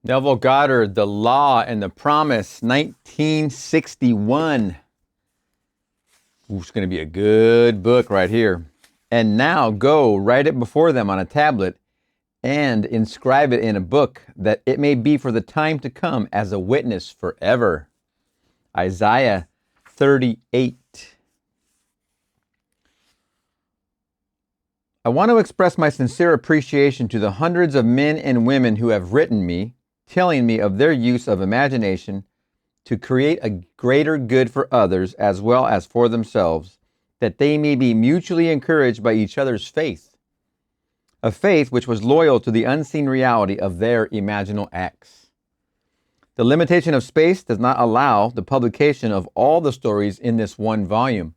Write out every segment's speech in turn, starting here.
Neville Goddard, The Law and the Promise, 1961. It's going to be a good book right here. And now go, write it before them on a tablet and inscribe it in a book, that it may be for the time to come as a witness forever. Isaiah 38. I want to express my sincere appreciation to the hundreds of men and women who have written me, telling me of their use of imagination to create a greater good for others as well as for themselves, that they may be mutually encouraged by each other's faith, a faith which was loyal to the unseen reality of their imaginal acts. The limitation of space does not allow the publication of all the stories in this one volume.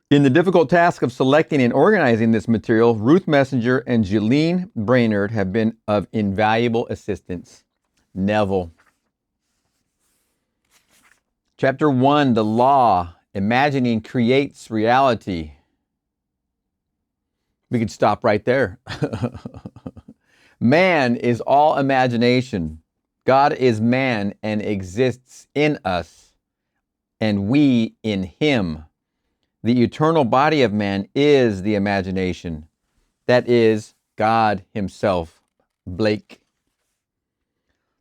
In the difficult task of selecting and organizing this material, Ruth Messenger and Jeline Brainerd have been of invaluable assistance. Neville. Chapter 1, The Law, Imagining Creates Reality. We could stop right there. Man is all imagination. God is man and exists in us, and we in him. The eternal body of man is the imagination. That is God himself. Blake.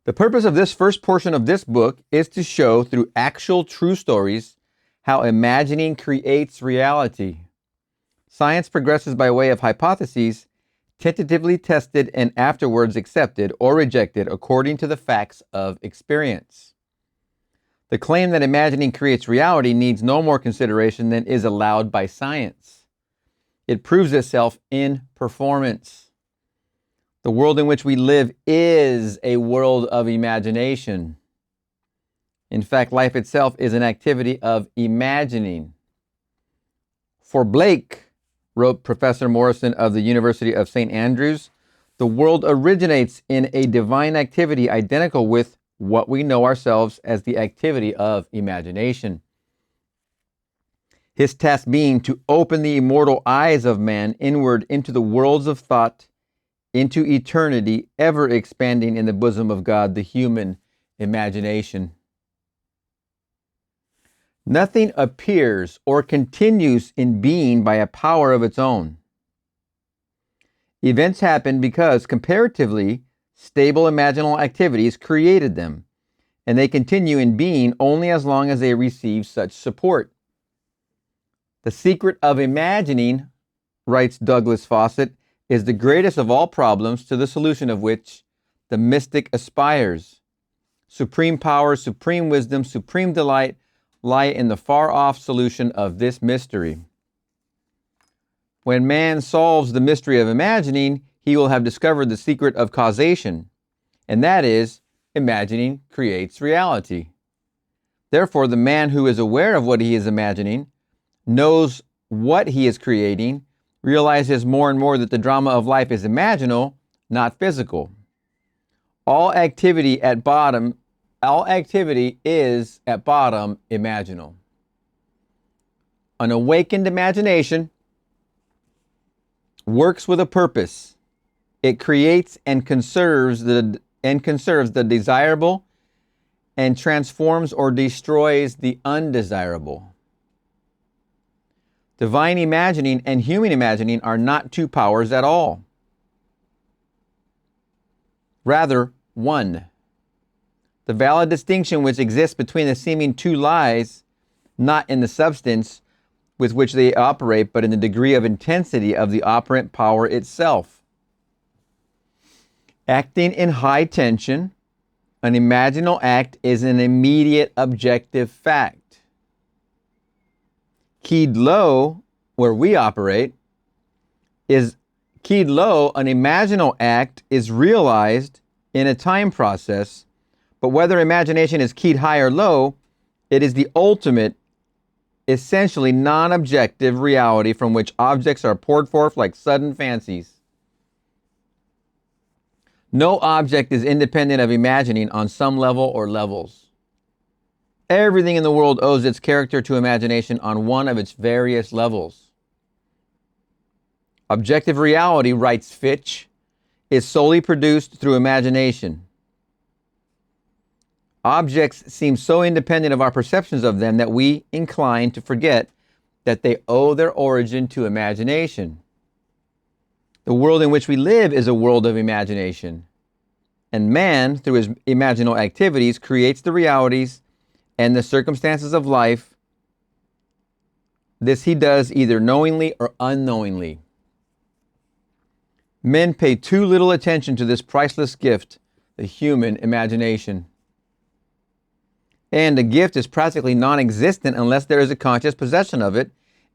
The purpose of this first portion of this book is to show through actual true stories how imagining creates reality. Science progresses by way of hypotheses, tentatively tested and afterwards accepted or rejected according to the facts of experience. The claim that imagining creates reality needs no more consideration than is allowed by science. It proves itself in performance. The world in which we live is a world of imagination. In fact, life itself is an activity of imagining. For Blake, wrote Professor Morrison of the University of St. Andrews, the world originates in a divine activity identical with what we know ourselves as the activity of imagination. His task being to open the immortal eyes of man inward into the worlds of thought, into eternity, ever expanding in the bosom of God, the human imagination. Nothing appears or continues in being by a power of its own. Events happen because, comparatively, stable imaginal activities created them, and they continue in being only as long as they receive such support. The secret of imagining, writes Douglas Fawcett, is the greatest of all problems, to the solution of which the mystic aspires. Supreme power, supreme wisdom, supreme delight lie in the far-off solution of this mystery. When man solves the mystery of imagining, he will have discovered the secret of causation, and that is, imagining creates reality. Therefore, the man who is aware of what he is imagining, knows what he is creating, realizes more and more that the drama of life is imaginal, not physical. All activity is at bottom imaginal. An awakened imagination works with a purpose. It creates and conserves the desirable and transforms or destroys the undesirable. Divine imagining and human imagining are not two powers at all. Rather, one. The valid distinction which exists between the seeming two lies not in the substance with which they operate, but in the degree of intensity of the operant power itself. Acting in high tension, an imaginal act is an immediate objective fact. Keyed low, where we operate, an imaginal act is realized in a time process, but whether imagination is keyed high or low, it is the ultimate, essentially non-objective reality from which objects are poured forth like sudden fancies. No object is independent of imagining on some level or levels. Everything in the world owes its character to imagination on one of its various levels. Objective reality, writes Fitch, is solely produced through imagination. Objects seem so independent of our perceptions of them that we incline to forget that they owe their origin to imagination. The world in which we live is a world of imagination. And man, through his imaginal activities, creates the realities and the circumstances of life. This he does either knowingly or unknowingly. Men pay too little attention to this priceless gift, the human imagination. And a gift is practically non-existent unless there is a conscious possession of it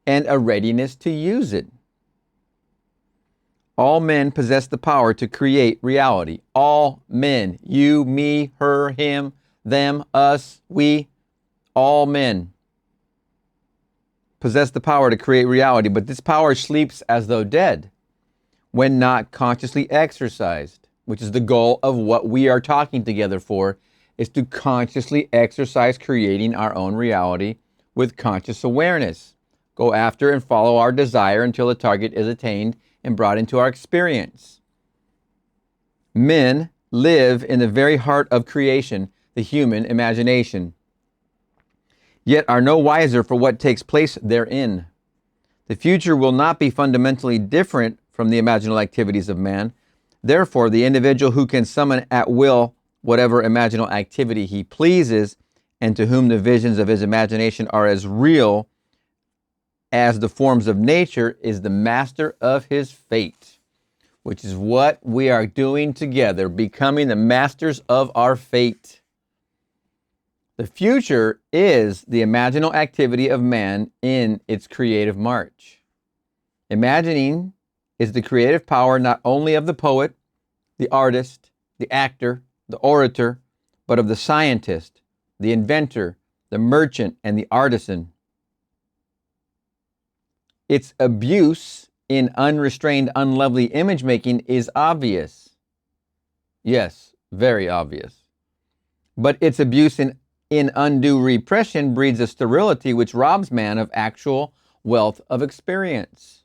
and a readiness to use it. All men possess the power to create reality. All men. You, me, her, him, them, us, we. All men possess the power to create reality, but this power sleeps as though dead when not consciously exercised, which is the goal of what we are talking together for, is to consciously exercise creating our own reality with conscious awareness. Go after and follow our desire until the target is attained and brought into our experience. Men live in the very heart of creation, the human imagination, yet are no wiser for what takes place therein. The future will not be fundamentally different from the imaginal activities of man. Therefore, the individual who can summon at will whatever imaginal activity he pleases, and to whom the visions of his imagination are as real as the forms of nature, is the master of his fate, which is what we are doing together, becoming the masters of our fate. The future is the imaginal activity of man in its creative march. Imagining is the creative power not only of the poet, the artist, the actor, the orator, but of the scientist, the inventor, the merchant, and the artisan. Its abuse in unrestrained, unlovely image making is obvious. Yes, very obvious. But its abuse in undue repression breeds a sterility which robs man of actual wealth of experience.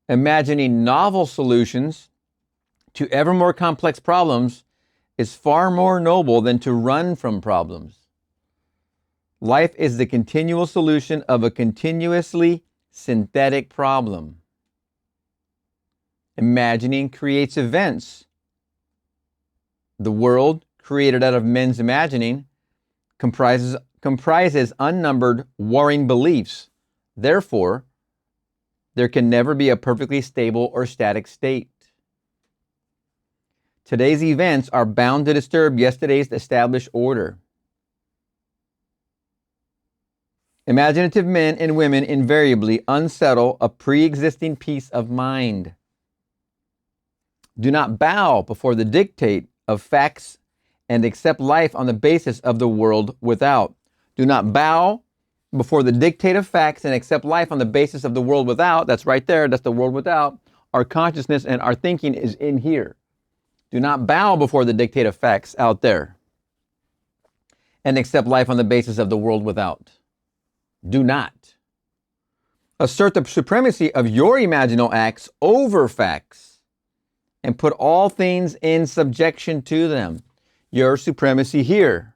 Imagining novel solutions to ever more complex problems is far more noble than to run from problems. Life is the continual solution of a continuously synthetic problem. Imagining creates events. The world, created out of men's imagining, comprises unnumbered warring beliefs. Therefore, there can never be a perfectly stable or static state. Today's events are bound to disturb yesterday's established order. Imaginative men and women invariably unsettle a pre-existing peace of mind. Do not bow before the dictate of facts and accept life on the basis of the world without. Do not bow before the dictate of facts and accept life on the basis of the world without. That's right there. That's the world without. Our consciousness and our thinking is in here. Do not bow before the dictate of facts out there and accept life on the basis of the world without. Do not. Assert the supremacy of your imaginal acts over facts and put all things in subjection to them. Your supremacy here,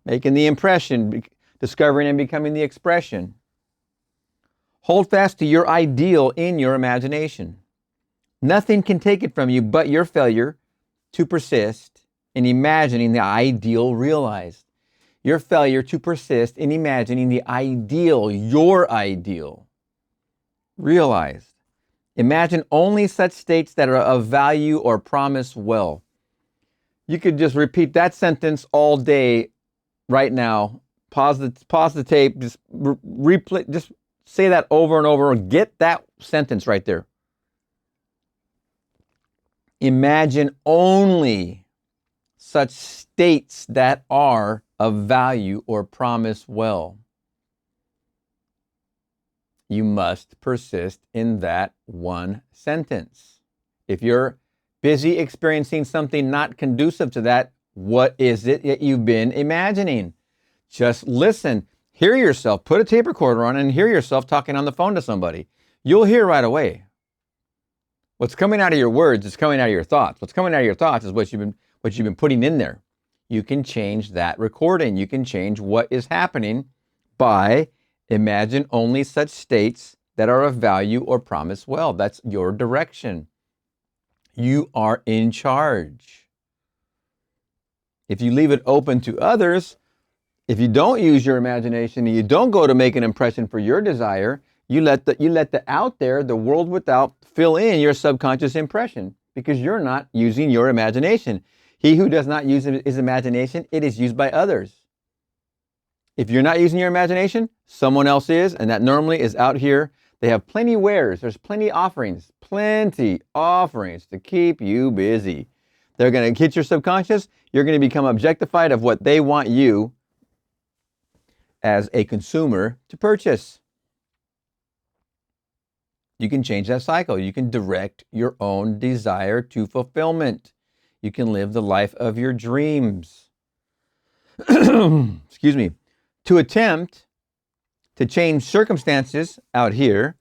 making the impression, discovering and becoming the expression. Hold fast to your ideal in your imagination. Nothing can take it from you but your failure to persist in imagining the ideal realized. Your failure to persist in imagining the ideal, your ideal, realized. Imagine only such states that are of value or promise well. You could just repeat that sentence all day right now. Pause the tape, just replay, just say that over and over. Get that sentence right there. Imagine only such states that are of value or promise well. You must persist in that one sentence. If you're busy experiencing something not conducive to that, what is it that you've been imagining? Just listen. Hear yourself. Put a tape recorder on and hear yourself talking on the phone to somebody. You'll hear right away. What's coming out of your words is coming out of your thoughts. What's coming out of your thoughts is what you've been putting in there. You can change that recording. You can change what is happening by imagine only such states that are of value or promise well. That's your direction. You are in charge. If you leave it open to others, if you don't use your imagination and you don't go to make an impression for your desire, you let the out there, the world without, fill in your subconscious impression because you're not using your imagination. He who does not use his imagination, it is used by others. If you're not using your imagination, someone else is, and that normally is out here. They have plenty wares. There's plenty offerings to keep you busy. They're going to hit your subconscious. You're going to become objectified of what they want you as a consumer to purchase. You can change that cycle. You can direct your own desire to fulfillment. You can live the life of your dreams. Excuse me. To attempt to change circumstances out here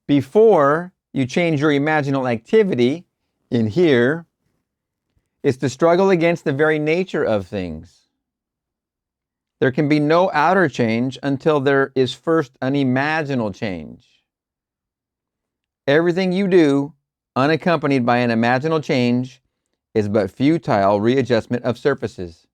before you change your imaginal activity in here is to struggle against the very nature of things. There can be no outer change until there is first an imaginal change. Everything you do, unaccompanied by an imaginal change, is but futile readjustment of surfaces.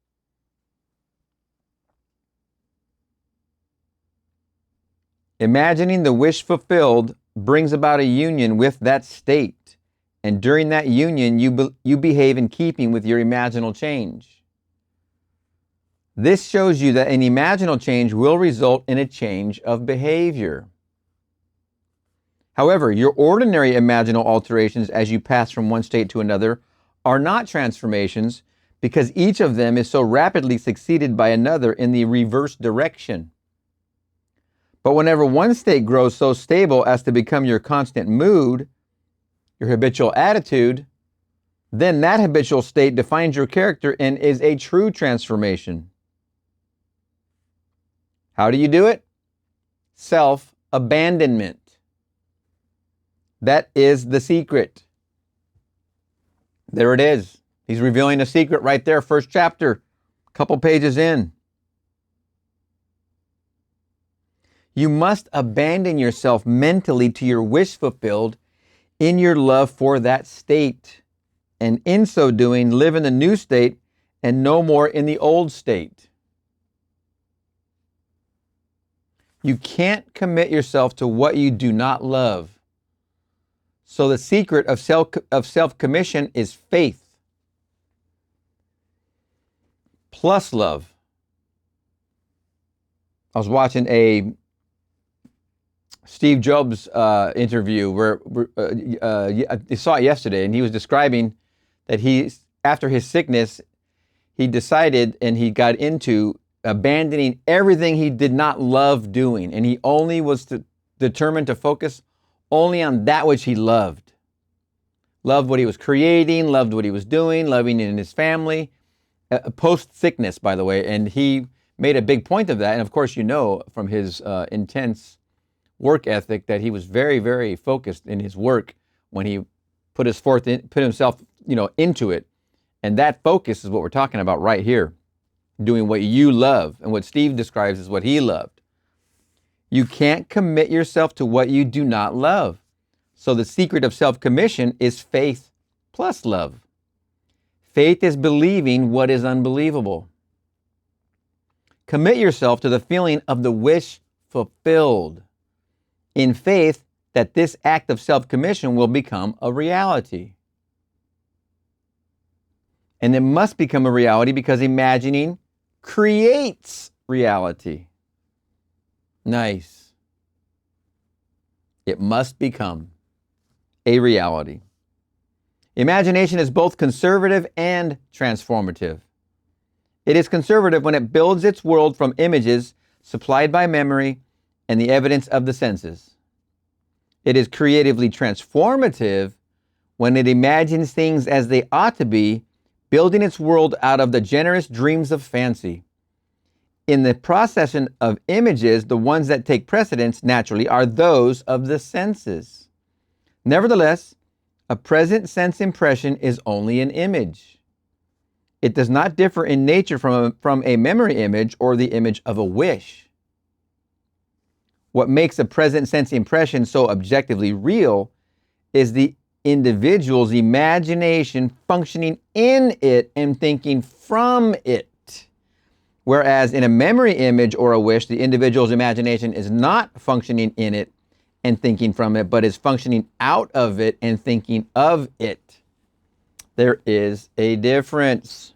Imagining the wish fulfilled brings about a union with that state, and during that union, you behave in keeping with your imaginal change. This shows you that an imaginal change will result in a change of behavior. However, your ordinary imaginal alterations as you pass from one state to another are not transformations because each of them is so rapidly succeeded by another in the reverse direction. But whenever one state grows so stable as to become your constant mood, your habitual attitude, then that habitual state defines your character and is a true transformation. How do you do it? Self-abandonment. That is the secret. There it is. He's revealing a secret right there, first chapter, couple pages in. You must abandon yourself mentally to your wish fulfilled in your love for that state. And in so doing, live in the new state and no more in the old state. You can't commit yourself to what you do not love. So the secret of self-commission is faith plus love. I was watching a Steve Jobs interview where I saw it yesterday, and he was describing that after his sickness, he decided and he got into abandoning everything he did not love doing, and he only was determined to focus only on that which he loved. Loved what he was creating, loved what he was doing, loving it in his family, post-sickness, by the way, and he made a big point of that, and of course you know from his intense work ethic that he was very, very focused in his work when he put himself, into it. And that focus is what we're talking about right here. Doing what you love, and what Steve describes as what he loved. You can't commit yourself to what you do not love. So the secret of self-commission is faith plus love. Faith is believing what is unbelievable. Commit yourself to the feeling of the wish fulfilled, in faith that this act of self-commission will become a reality. And it must become a reality because imagining creates reality. Nice. It must become a reality. Imagination is both conservative and transformative. It is conservative when it builds its world from images supplied by memory and the evidence of the senses. It is creatively transformative when it imagines things as they ought to be, building its world out of the generous dreams of fancy. In the procession of images, the ones that take precedence naturally are those of the senses. Nevertheless, A present sense impression is only an image. It does not differ in nature from a memory image or the image of a wish. What makes a present sense impression so objectively real is the individual's imagination functioning in it and thinking from it. Whereas in a memory image or a wish, the individual's imagination is not functioning in it and thinking from it, but is functioning out of it and thinking of it. There is a difference.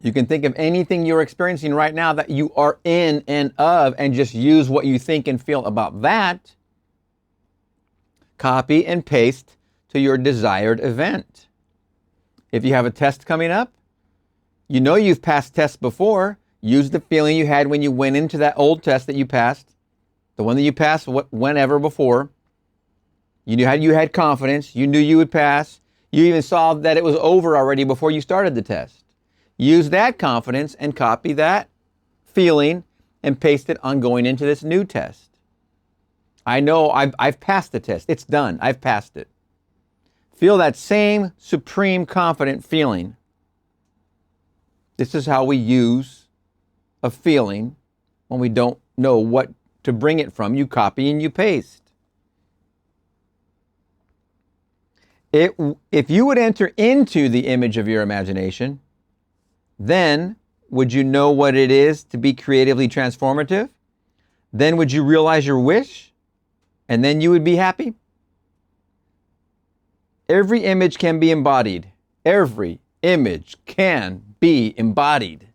You can think of anything you're experiencing right now that you are in and of, and just use what you think and feel about that. Copy and paste to your desired event. If you have a test coming up, you know you've passed tests before. Use the feeling you had when you went into that old test that you passed, the one that you passed whenever before. You knew how you had confidence. You knew you would pass. You even saw that it was over already before you started the test. Use that confidence and copy that feeling and paste it on going into this new test. I know I've passed the test. It's done. I've passed it. Feel that same supreme confident feeling. This is how we use a feeling when we don't know what to bring it from. You copy and you paste. If you would enter into the image of your imagination, then would you know what it is to be creatively transformative? Then would you realize your wish? And then you would be happy? Every image can be embodied. Every image can be embodied.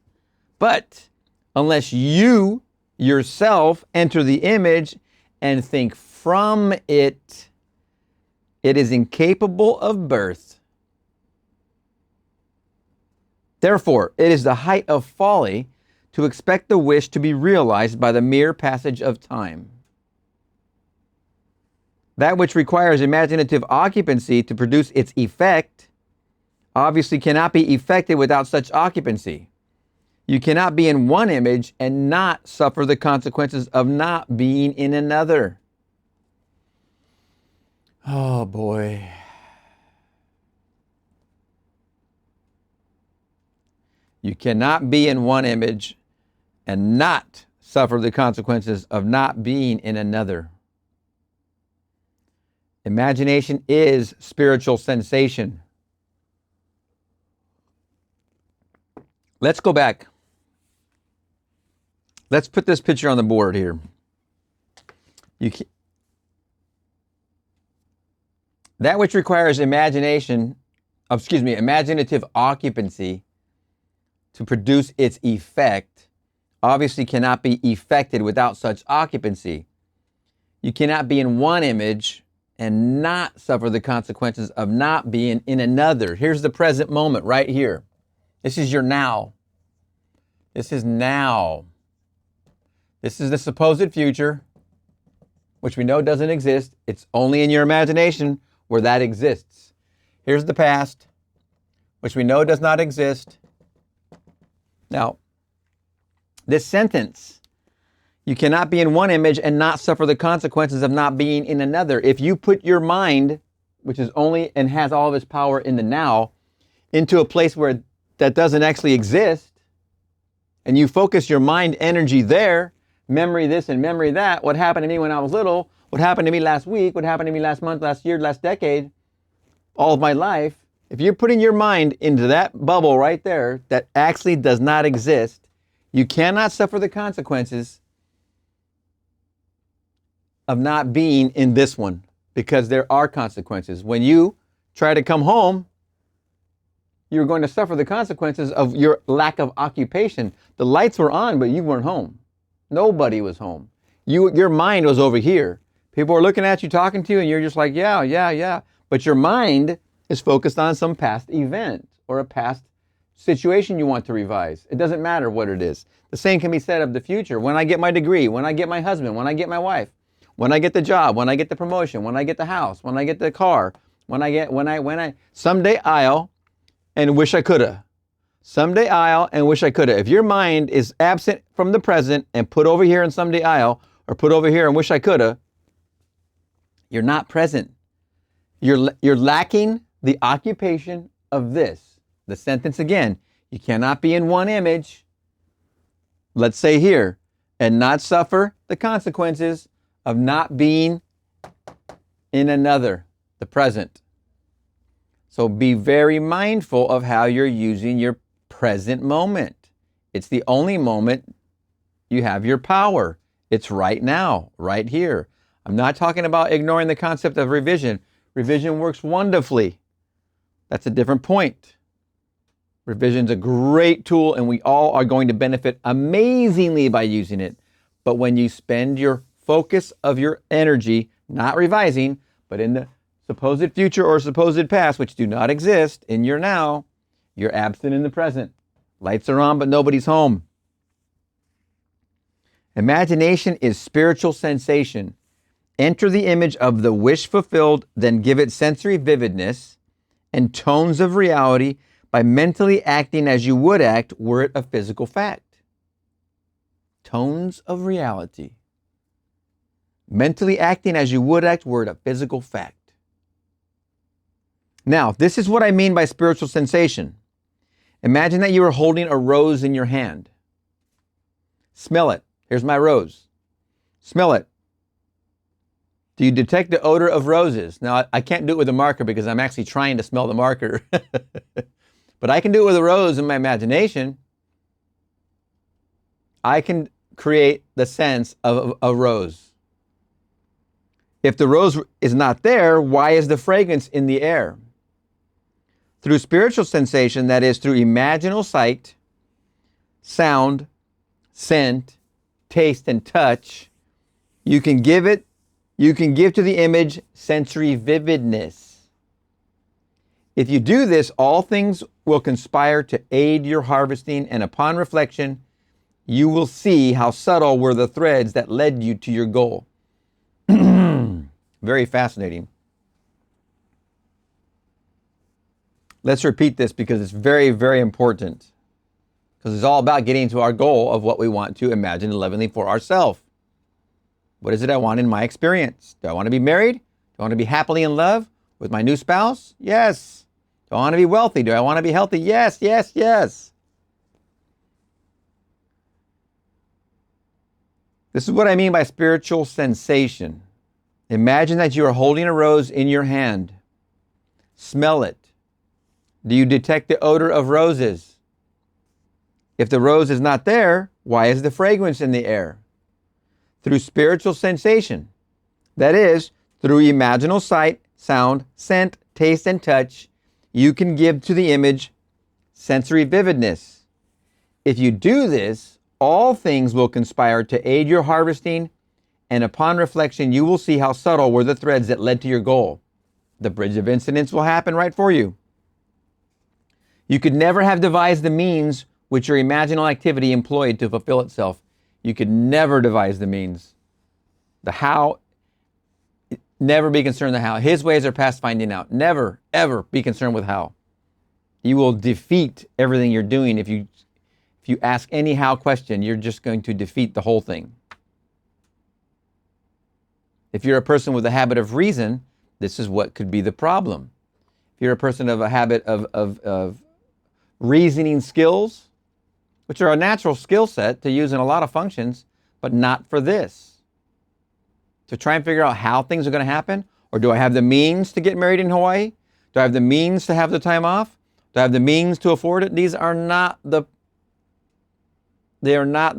But unless you yourself enter the image and think from it, it is incapable of birth. Therefore, it is the height of folly to expect the wish to be realized by the mere passage of time. That which requires imaginative occupancy to produce its effect obviously cannot be effected without such occupancy. You cannot be in one image and not suffer the consequences of not being in another. Oh boy. You cannot be in one image and not suffer the consequences of not being in another. Imagination is spiritual sensation. Let's go back. Let's put this picture on the board here. That which requires imaginative occupancy to produce its effect obviously cannot be effected without such occupancy. You cannot be in one image and not suffer the consequences of not being in another. Here's the present moment right here. This is your now. This is now. This is the supposed future, which we know doesn't exist. It's only in your imagination where that exists. Here's the past, which we know does not exist. Now, this sentence, you cannot be in one image and not suffer the consequences of not being in another. If you put your mind, which is only and has all of its power in the now, into a place where that doesn't actually exist, and you focus your mind energy there, memory this and memory that, what happened to me when I was little, what happened to me last week, what happened to me last month, last year, last decade, all of my life, if you're putting your mind into that bubble right there that actually does not exist, you cannot suffer the consequences of not being in this one, because there are consequences. When you try to come home, you're going to suffer the consequences of your lack of occupation. The lights were on, but you weren't home. Nobody was home. Your mind was over here. People were looking at you, talking to you, and you're just like, yeah. But your mind is focused on some past event or a past situation you want to revise. It doesn't matter what it is. The same can be said of the future. When I get my degree, when I get my husband, when I get my wife, when I get the job, when I get the promotion, when I get the house, when I get the car, someday I'll and wish I coulda. Someday I'll and wish I coulda. If your mind is absent from the present and put over here and someday I'll, or put over here and wish I coulda, You're not present. You're lacking the occupation of this. The sentence again, you cannot be in one image, let's say here, and not suffer the consequences of not being in another, the present. So be very mindful of how you're using your present moment. It's the only moment you have your power. It's right now, right here. I'm not talking about ignoring the concept of revision. Revision works wonderfully. That's a different point. Revision's a great tool, and we all are going to benefit amazingly by using it. But when you spend your focus of your energy, not revising, but in the supposed future or supposed past, which do not exist in your now, you're absent in the present. Lights are on, but nobody's home. Imagination is spiritual sensation. Enter the image of the wish fulfilled, then give it sensory vividness and tones of reality by mentally acting as you would act were it a physical fact. Tones of reality. Mentally acting as you would act were it a physical fact. Now, this is what I mean by spiritual sensation. Imagine that you are holding a rose in your hand. Smell it. Here's my rose. Smell it. Do you detect the odor of roses? Now, I can't do it with a marker because I'm actually trying to smell the marker. But I can do it with a rose in my imagination. I can create the sense of a rose. If the rose is not there, why is the fragrance in the air? Through spiritual sensation, that is through imaginal sight, sound, scent, taste, and touch, you can give to the image sensory vividness. If you do this, all things will conspire to aid your harvesting, and upon reflection, you will see how subtle were the threads that led you to your goal. Very fascinating. Let's repeat this because it's very, very important. Because it's all about getting to our goal of what we want to imagine lovingly for ourselves. What is it I want in my experience? Do I want to be married? Do I want to be happily in love with my new spouse? Yes. Do I want to be wealthy? Do I want to be healthy? Yes, yes, yes. This is what I mean by spiritual sensation. Imagine that you are holding a rose in your hand. Smell it. Do you detect the odor of roses? If the rose is not there, why is the fragrance in the air? Through spiritual sensation, that is, through imaginal sight, sound, scent, taste, and touch, you can give to the image sensory vividness. If you do this, all things will conspire to aid your harvesting, and upon reflection, you will see how subtle were the threads that led to your goal. The bridge of incidents will happen right for you. You could never have devised the means which your imaginal activity employed to fulfill itself. You could never devise the means. The how, never be concerned with the how. His ways are past finding out. Never, ever be concerned with how. You will defeat everything you're doing. If you ask any how question, you're just going to defeat the whole thing. If you're a person with a habit of reason, this is what could be the problem. If you're a person of a habit of reasoning skills, which are a natural skill set to use in a lot of functions, but not for this. To try and figure out how things are going to happen, or do I have the means to get married in Hawaii? Do I have the means to have the time off? Do I have the means to afford it? These are not the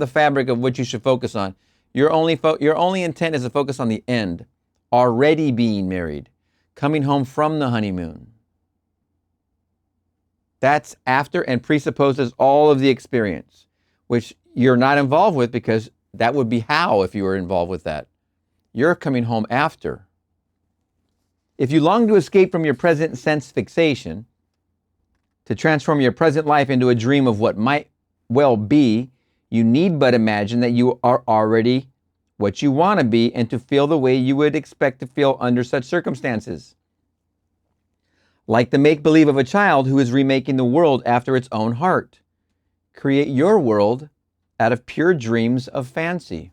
fabric of what you should focus on. Your only intent is to focus on the end, already being married, coming home from the honeymoon. That's after and presupposes all of the experience, which you're not involved with because that would be how if you were involved with that. You're coming home after. If you long to escape from your present sense fixation, to transform your present life into a dream of what might well be, you need but imagine that you are already what you want to be and to feel the way you would expect to feel under such circumstances. Like the make-believe of a child who is remaking the world after its own heart. Create your world out of pure dreams of fancy.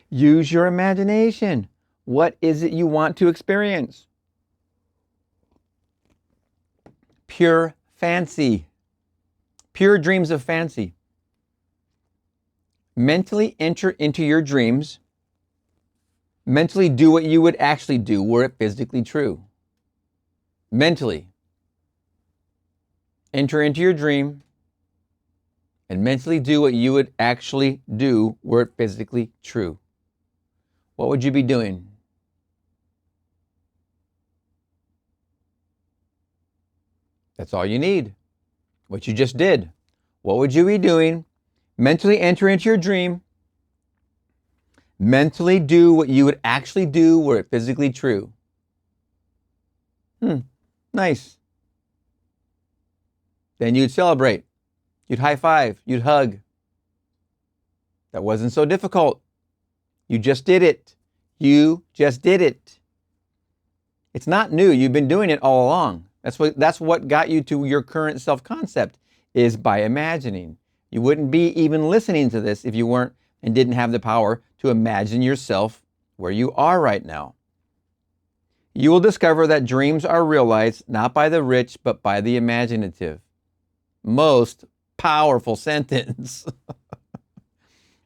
Use your imagination. What is it you want to experience? Pure fancy. Pure dreams of fancy. Mentally enter into your dreams. Mentally do what you would actually do were it physically true. Mentally enter into your dream and mentally do what you would actually do were it physically true. What would you be doing? That's all you need. What you just did. What would you be doing? Mentally enter into your dream. Mentally do what you would actually do were it physically true. Nice. Then you'd celebrate. You'd high five. You'd hug. That wasn't so difficult. You just did it. You just did it. It's not new. You've been doing it all along. That's what got you to your current self-concept, is by imagining. You wouldn't be even listening to this if you weren't and didn't have the power to imagine yourself where you are right now. You will discover that dreams are realized not by the rich, but by the imaginative. Most powerful sentence.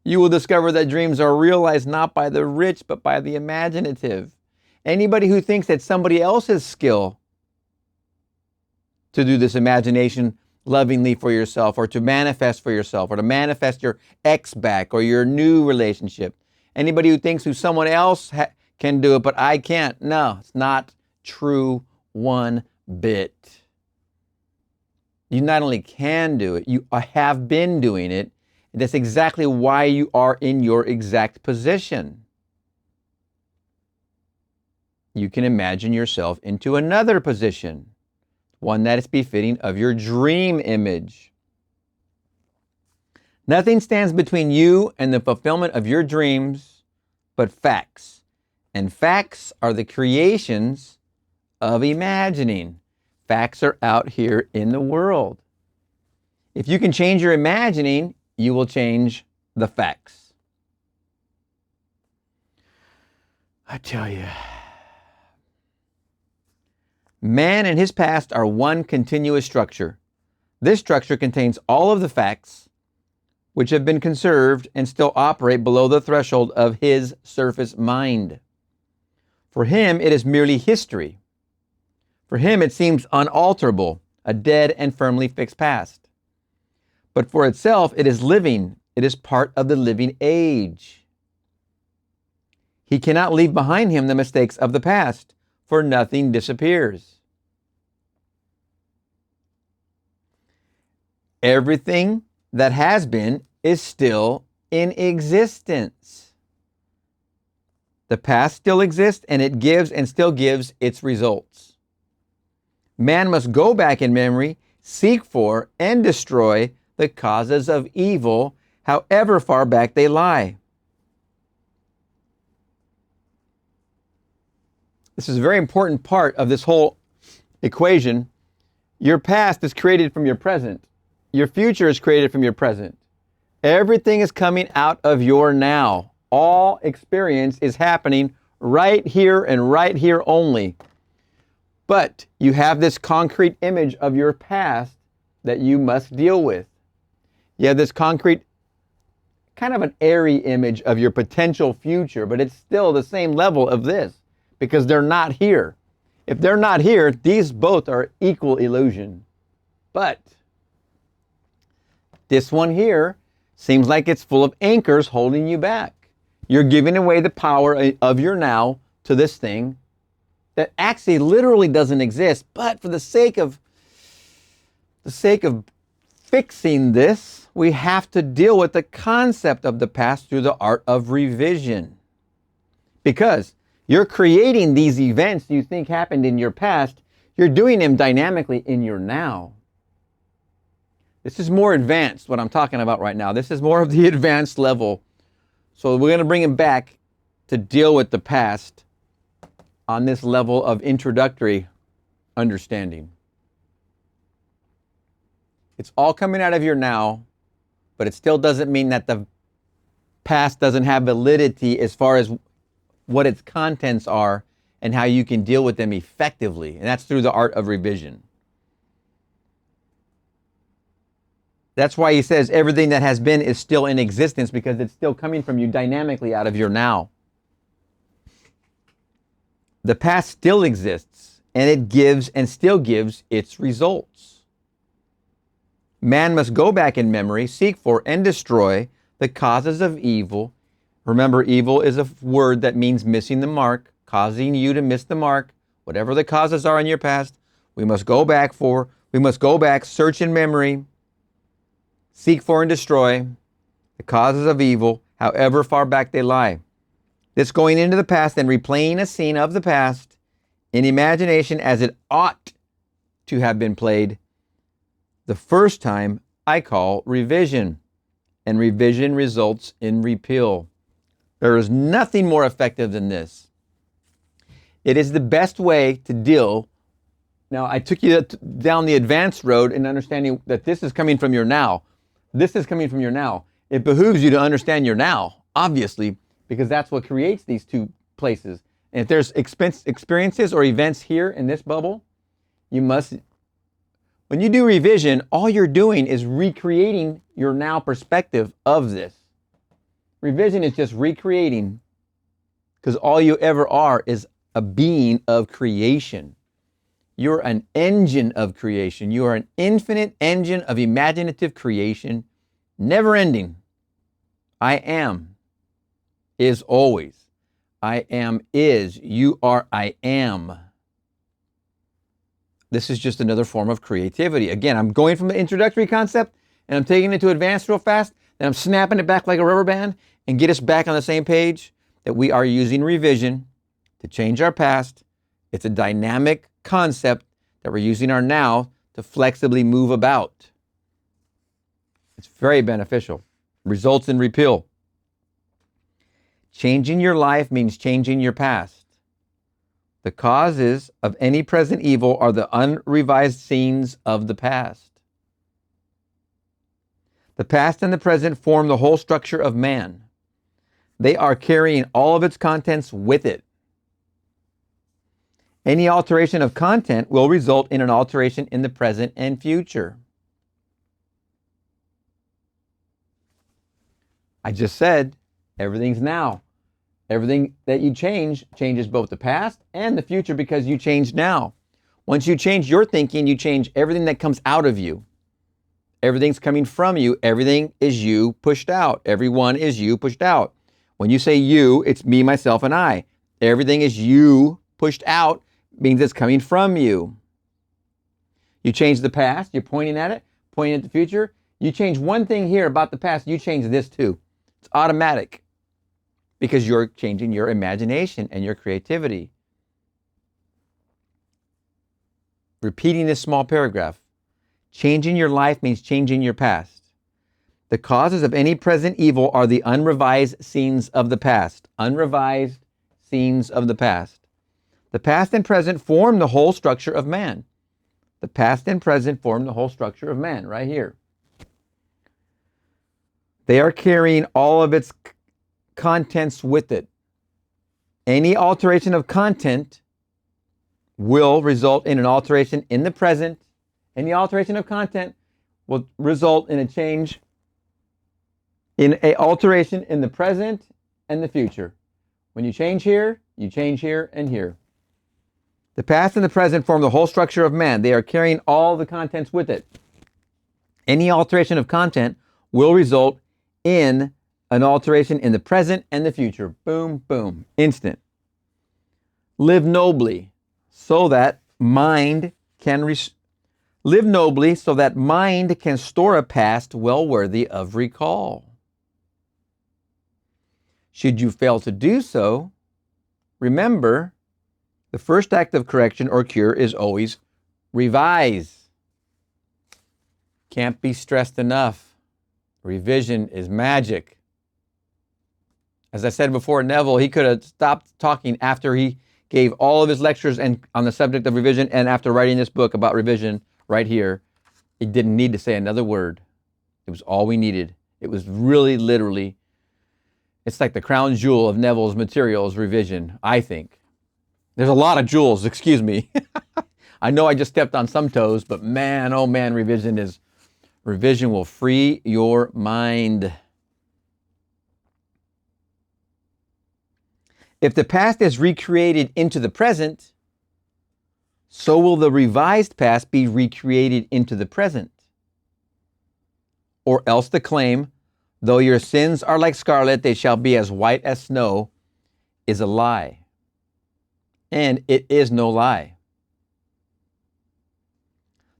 You will discover that dreams are realized not by the rich, but by the imaginative. Anybody who thinks that somebody else's skill to do this imagination lovingly for yourself, or to manifest for yourself, or to manifest your ex back, or your new relationship. Anybody who thinks who someone else can do it, but I can't. No, it's not true one bit. You not only can do it, you have been doing it. And that's exactly why you are in your exact position. You can imagine yourself into another position, one that is befitting of your dream image. Nothing stands between you and the fulfillment of your dreams but facts. And facts are the creations of imagining. Facts are out here in the world. If you can change your imagining, you will change the facts. I tell you. Man and his past are one continuous structure. This structure contains all of the facts which have been conserved and still operate below the threshold of his surface mind. For him, it is merely history. For him, it seems unalterable, a dead and firmly fixed past. But for itself, it is living. It is part of the living age. He cannot leave behind him the mistakes of the past, for nothing disappears. Everything that has been is still in existence. The past still exists, and it gives and still gives its results. Man must go back in memory, seek for and destroy the causes of evil, however far back they lie. This is a very important part of this whole equation. Your past is created from your present. Your future is created from your present. Everything is coming out of your now. All experience is happening right here and right here only. But you have this concrete image of your past that you must deal with. You have this concrete, kind of an airy image of your potential future, but it's still the same level of this because they're not here. If they're not here, these both are equal illusion. But this one here seems like it's full of anchors holding you back. You're giving away the power of your now to this thing that actually literally doesn't exist, but for the sake of fixing this, we have to deal with the concept of the past through the art of revision. Because you're creating these events you think happened in your past, you're doing them dynamically in your now. This is more advanced, what I'm talking about right now. This is more of the advanced level. So we're going to bring it back to deal with the past on this level of introductory understanding. It's all coming out of your now, but it still doesn't mean that the past doesn't have validity as far as what its contents are and how you can deal with them effectively. And that's through the art of revision. That's why he says everything that has been is still in existence, because it's still coming from you dynamically out of your now. The past still exists, and it gives and still gives its results. Man must go back in memory, seek for and destroy the causes of evil. Remember, evil is a word that means missing the mark, causing you to miss the mark. Whatever the causes are in your past, we must go back, search in memory, seek for and destroy the causes of evil, however far back they lie. This going into the past and replaying a scene of the past in imagination as it ought to have been played the first time, I call revision. And revision results in repeal. There is nothing more effective than this. It is the best way to deal. Now, I took you down the advanced road in understanding that this is coming from your now. This is coming from your now. It behooves you to understand your now, obviously, because that's what creates these two places. And if there's experiences or events here in this bubble, you must, when you do revision, all you're doing is recreating your now perspective of this. Revision is just recreating, because all you ever are is a being of creation. You're an engine of creation. You are an infinite engine of imaginative creation, never ending. I am is always. I am is. You are I am. This is just another form of creativity. Again, I'm going from the introductory concept and I'm taking it to advanced real fast, then I'm snapping it back like a rubber band and get us back on the same page that we are using revision to change our past. It's a dynamic concept that we're using our now to flexibly move about. It's very beneficial. Results in repeal. Changing your life means changing your past. The causes of any present evil are the unrevised scenes of the past. The past and the present form the whole structure of man. They are carrying all of its contents with it. Any alteration of content will result in an alteration in the present and future. I just said everything's now. Everything that you change changes both the past and the future, because you change now. Once you change your thinking, you change everything that comes out of you. Everything's coming from you. Everything is you pushed out. Everyone is you pushed out. When you say you, it's me, myself, and I. Everything is you pushed out, means it's coming from you. You change the past, you're pointing at it, pointing at the future. You change one thing here about the past, you change this too. It's automatic, because you're changing your imagination and your creativity. Repeating this small paragraph. Changing your life means changing your past. The causes of any present evil are the unrevised scenes of the past. Unrevised scenes of the past. The past and present form the whole structure of man. The past and present form the whole structure of man, right here. They are carrying all of its contents with it. Any alteration of content will result in an alteration in the present. Any alteration of content will result in a change, in an alteration in the present and the future. When you change here and here. The past and the present form the whole structure of man. They are carrying all the contents with it. Any alteration of content will result in an alteration in the present and the future. Boom, boom, instant. Live nobly so that mind can live nobly so that mind can store a past well worthy of recall. Should you fail to do so, remember, the first act of correction or cure is always revise. Can't be stressed enough. Revision is magic. As I said before, Neville, he could have stopped talking after he gave all of his lectures and on the subject of revision, and after writing this book about revision right here, he didn't need to say another word. It was all we needed. It was really literally It's like the crown jewel of Neville's materials revision, I think. There's a lot of jewels, excuse me. I know I just stepped on some toes, but man, oh man, revision will free your mind. If the past is recreated into the present, so will the revised past be recreated into the present. Or else the claim, though your sins are like scarlet, they shall be as white as snow, is a lie. And it is no lie.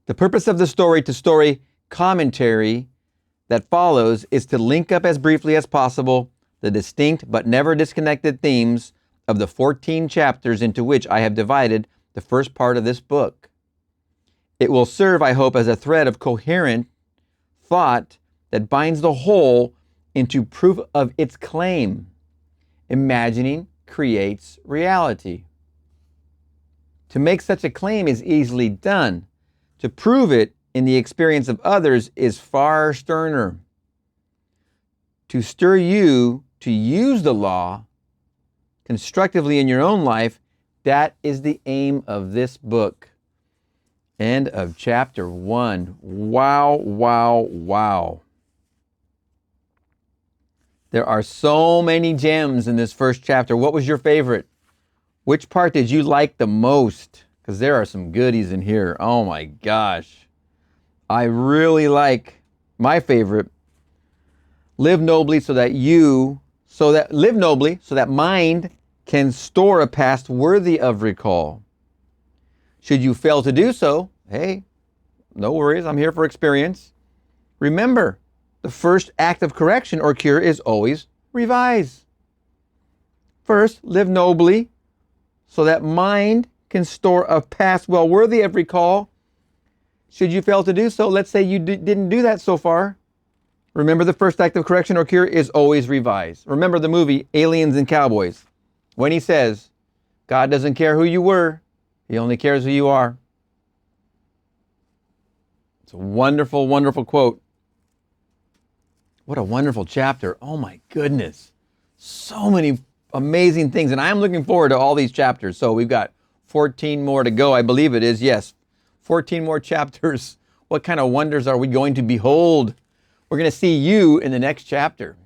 The purpose of the story-to-story commentary that follows is to link up as briefly as possible the distinct but never disconnected themes of the 14 chapters into which I have divided the first part of this book. It will serve, I hope, as a thread of coherent thought that binds the whole into proof of its claim. Imagining creates reality. To make such a claim is easily done. To prove it in the experience of others is far sterner. To stir you to use the law constructively in your own life, that is the aim of this book. End of chapter 1. Wow, wow, wow. There are so many gems in this first chapter. What was your favorite? Which part did you like the most? Because there are some goodies in here. Oh my gosh. I really like my favorite. Live nobly so that mind can store a past worthy of recall. Should you fail to do so, hey, no worries, I'm here for experience. Remember, the first act of correction or cure is always revise. First, live nobly so that mind can store a past well worthy of recall. Should you fail to do so, let's say you didn't do that so far. Remember, the first act of correction or cure is always revise. Remember the movie Aliens and Cowboys, when he says, God doesn't care who you were, he only cares who you are. It's a wonderful, wonderful quote. What a wonderful chapter. Oh my goodness. So many amazing things. And I am looking forward to all these chapters. So we've got 14 more to go. I believe it is. Yes. 14 more chapters. What kind of wonders are we going to behold? We're going to see you in the next chapter.